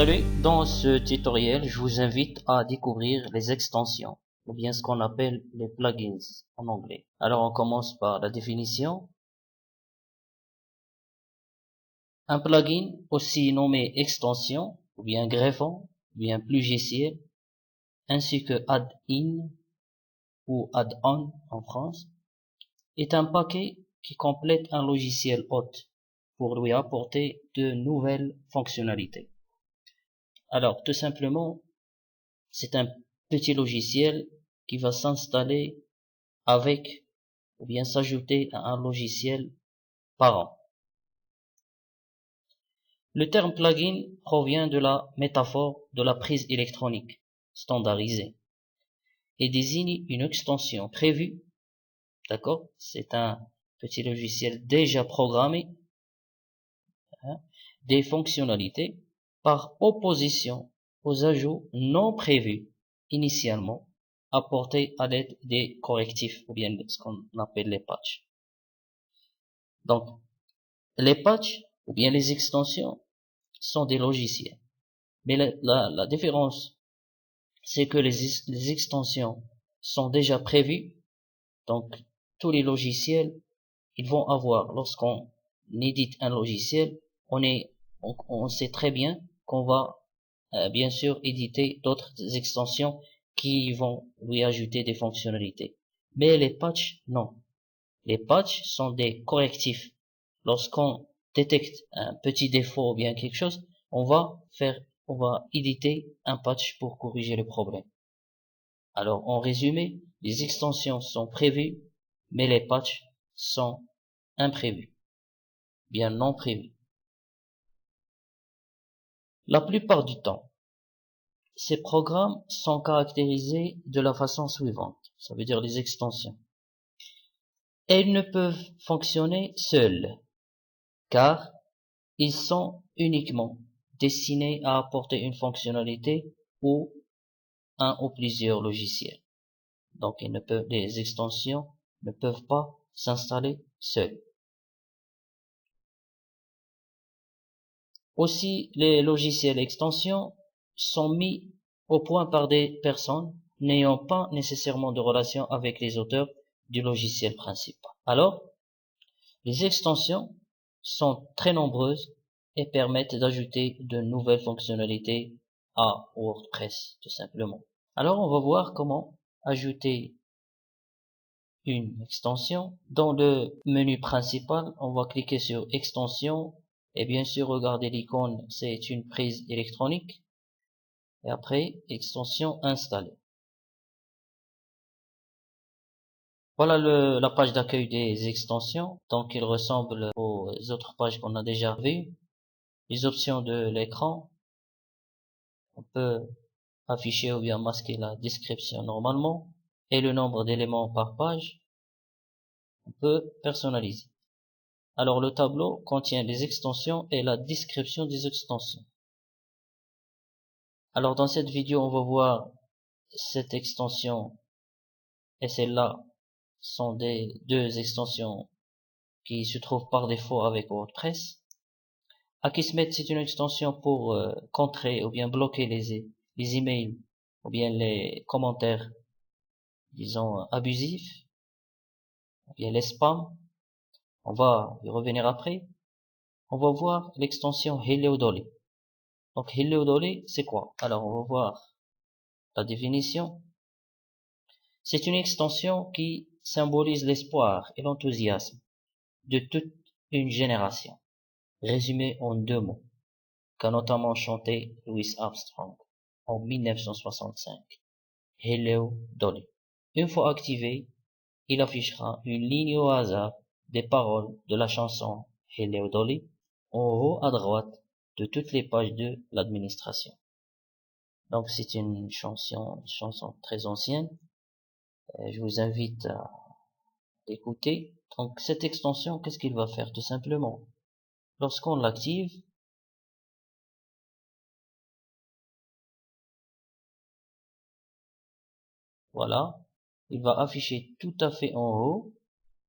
Salut, dans ce tutoriel, je vous invite à découvrir les extensions, ou bien ce qu'on appelle les plugins en anglais. Alors on commence par la définition. Un plugin, aussi nommé extension, ou bien greffon, ou bien logiciel, ainsi que add-in ou add-on en France, est un paquet qui complète un logiciel hôte pour lui apporter de nouvelles fonctionnalités. Alors, tout simplement, c'est un petit logiciel qui va s'installer avec ou bien s'ajouter à un logiciel parent. Le terme plugin provient de la métaphore de la prise électronique standardisée et désigne une extension prévue, d'accord? C'est un petit logiciel déjà programmé, des fonctionnalités par opposition aux ajouts non prévus initialement apportés à l'aide des correctifs ou bien ce qu'on appelle les patchs. Donc, les patchs ou bien les extensions sont des logiciels. Mais la différence, c'est que les extensions sont déjà prévues. Donc, tous les logiciels, ils vont avoir, lorsqu'on édite un logiciel, on sait très bien qu'on va bien sûr éditer d'autres extensions qui vont lui ajouter des fonctionnalités. Mais les patchs, non. Les patchs sont des correctifs. Lorsqu'on détecte un petit défaut ou bien quelque chose, on va éditer un patch pour corriger le problème. Alors, en résumé, les extensions sont prévues, mais les patchs sont imprévus, bien non prévus. La plupart du temps, ces programmes sont caractérisés de la façon suivante. Ça veut dire les extensions. Elles ne peuvent fonctionner seules, car ils sont uniquement destinés à apporter une fonctionnalité ou un ou plusieurs logiciels. Donc, les extensions ne peuvent pas s'installer seules. Aussi, les logiciels extensions sont mis au point par des personnes n'ayant pas nécessairement de relation avec les auteurs du logiciel principal. Alors, les extensions sont très nombreuses et permettent d'ajouter de nouvelles fonctionnalités à WordPress, tout simplement. Alors, on va voir comment ajouter une extension. Dans le menu principal, on va cliquer sur extension et bien sûr regarder l'icône, c'est une prise électronique. Et après, extension installée. Voilà la page d'accueil des extensions. Donc, il ressemble aux autres pages qu'on a déjà vues. Les options de l'écran. On peut afficher ou bien masquer la description normalement. Et le nombre d'éléments par page. On peut personnaliser. Alors, le tableau contient les extensions et la description des extensions. Alors, dans cette vidéo, on va voir cette extension et celle-là sont des deux extensions qui se trouvent par défaut avec WordPress. Akismet, c'est une extension pour contrer ou bien bloquer les emails ou bien les commentaires, disons, abusifs, ou bien les spams. On va y revenir après. On va voir l'extension Hello Dolly. Donc Hello Dolly, c'est quoi? Alors on va voir la définition. C'est une extension qui symbolise l'espoir et l'enthousiasme de toute une génération, résumé en deux mots, qu'a notamment chanté Louis Armstrong en 1965. Hello Dolly. Une fois activé, il affichera une ligne au hasard des paroles de la chanson Hello Dolly en haut à droite de toutes les pages de l'administration. Donc c'est une chanson très ancienne. Je vous invite à l'écouter. Donc cette extension, qu'est-ce qu'il va faire? Tout simplement, lorsqu'on l'active, voilà, il va afficher tout à fait en haut,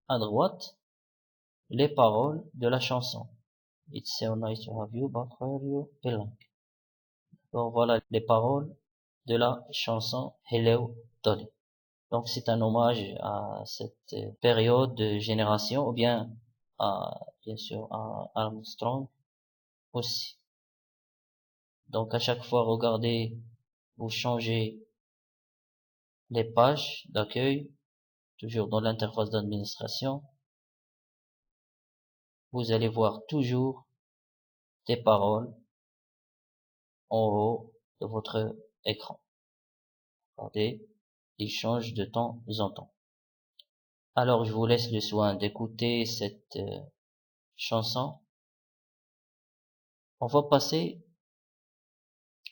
à droite, les paroles de la chanson. It's so nice to have you, but where you belong. Donc voilà les paroles de la chanson Hello Dolly. Donc c'est un hommage à cette période de génération, ou bien bien sûr à Armstrong aussi. Donc à chaque fois, regardez, vous changez les pages d'accueil, toujours dans l'interface d'administration. Vous allez voir toujours des paroles en haut de votre écran. Regardez, ils changent de temps en temps. Alors je vous laisse le soin d'écouter cette chanson. On va passer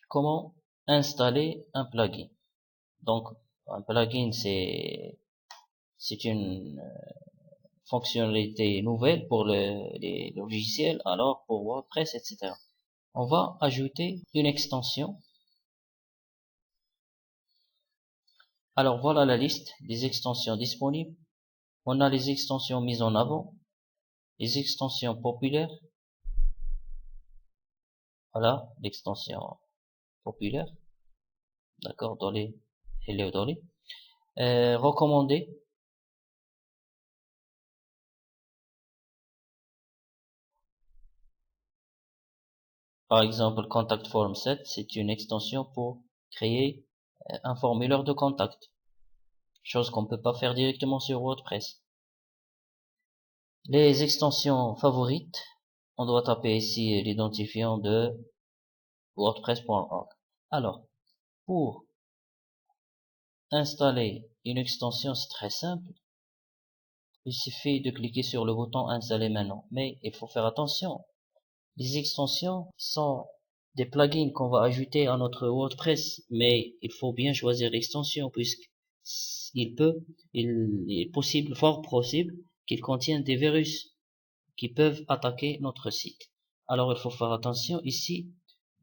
comment installer un plugin. Donc un plugin c'est une fonctionnalité nouvelle pour les logiciels, alors pour WordPress, etc. On va ajouter une extension. Alors voilà la liste des extensions disponibles. On a les extensions mises en avant, les extensions populaires. Voilà l'extension populaire. D'accord, Dolly, Hello Dolly. Recommandé. Par exemple, Contact Form Set, c'est une extension pour créer un formulaire de contact. Chose qu'on ne peut pas faire directement sur WordPress. Les extensions favorites, on doit taper ici l'identifiant de WordPress.org. Alors, pour installer une extension, c'est très simple. Il suffit de cliquer sur le bouton installer maintenant. Mais il faut faire attention. Les extensions sont des plugins qu'on va ajouter à notre WordPress, mais il faut bien choisir l'extension puisque il est possible, fort possible, qu'il contienne des virus qui peuvent attaquer notre site. Alors il faut faire attention ici,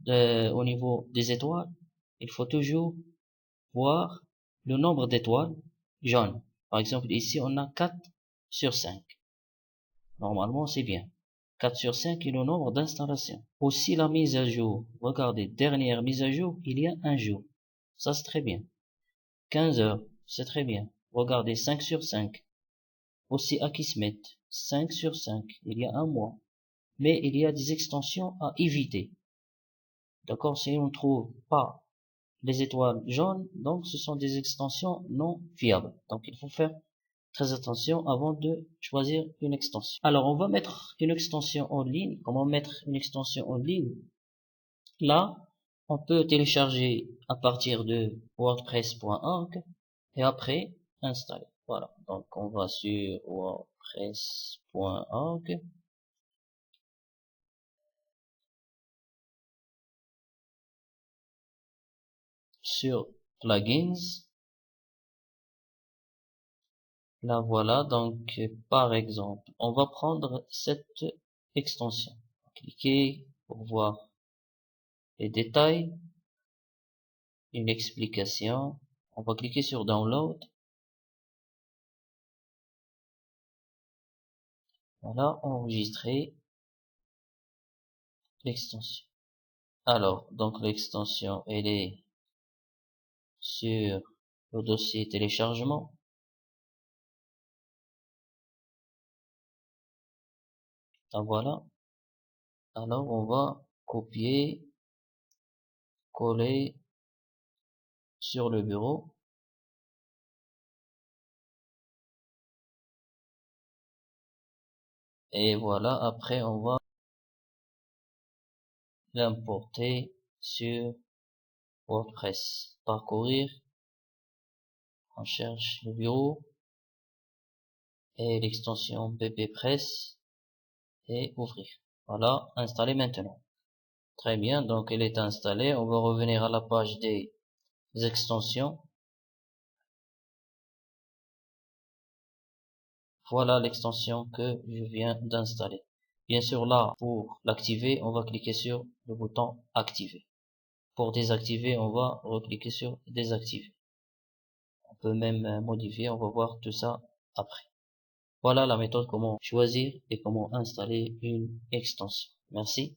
au niveau des étoiles, il faut toujours voir le nombre d'étoiles jaunes. Par exemple, ici on a 4 sur 5. Normalement c'est bien. 4 sur 5 est le nombre d'installations. Aussi la mise à jour. Regardez, dernière mise à jour, il y a un jour. Ça c'est très bien. 15 heures, c'est très bien. Regardez, 5 sur 5. Aussi Akismet, 5 sur 5, il y a un mois. Mais il y a des extensions à éviter. D'accord, si on ne trouve pas les étoiles jaunes, donc ce sont des extensions non fiables. Donc il faut faire très attention avant de choisir une extension. Alors on va mettre une extension en ligne. Comment mettre une extension en ligne? Là, on peut télécharger à partir de wordpress.org et après installer. Voilà, donc on va sur wordpress.org. Sur plugins. Là voilà, donc par exemple, on va prendre cette extension. Cliquez pour voir les détails, une explication. On va cliquer sur Download. Voilà, enregistrer l'extension. Alors, donc l'extension, elle est sur le dossier téléchargement. Ah, voilà. Alors, on va copier, coller sur le bureau. Et voilà, après, on va l'importer sur WordPress. Parcourir. On cherche le bureau et l'extension pppress et ouvrir. Voilà, installé maintenant. Très bien, donc elle est installée. On va revenir à la page des extensions. Voilà l'extension que je viens d'installer. Bien sûr, là, pour l'activer, on va cliquer sur le bouton activer. Pour désactiver, on va recliquer sur désactiver. On peut même modifier, on va voir tout ça après. Voilà la méthode comment choisir et comment installer une extension. Merci.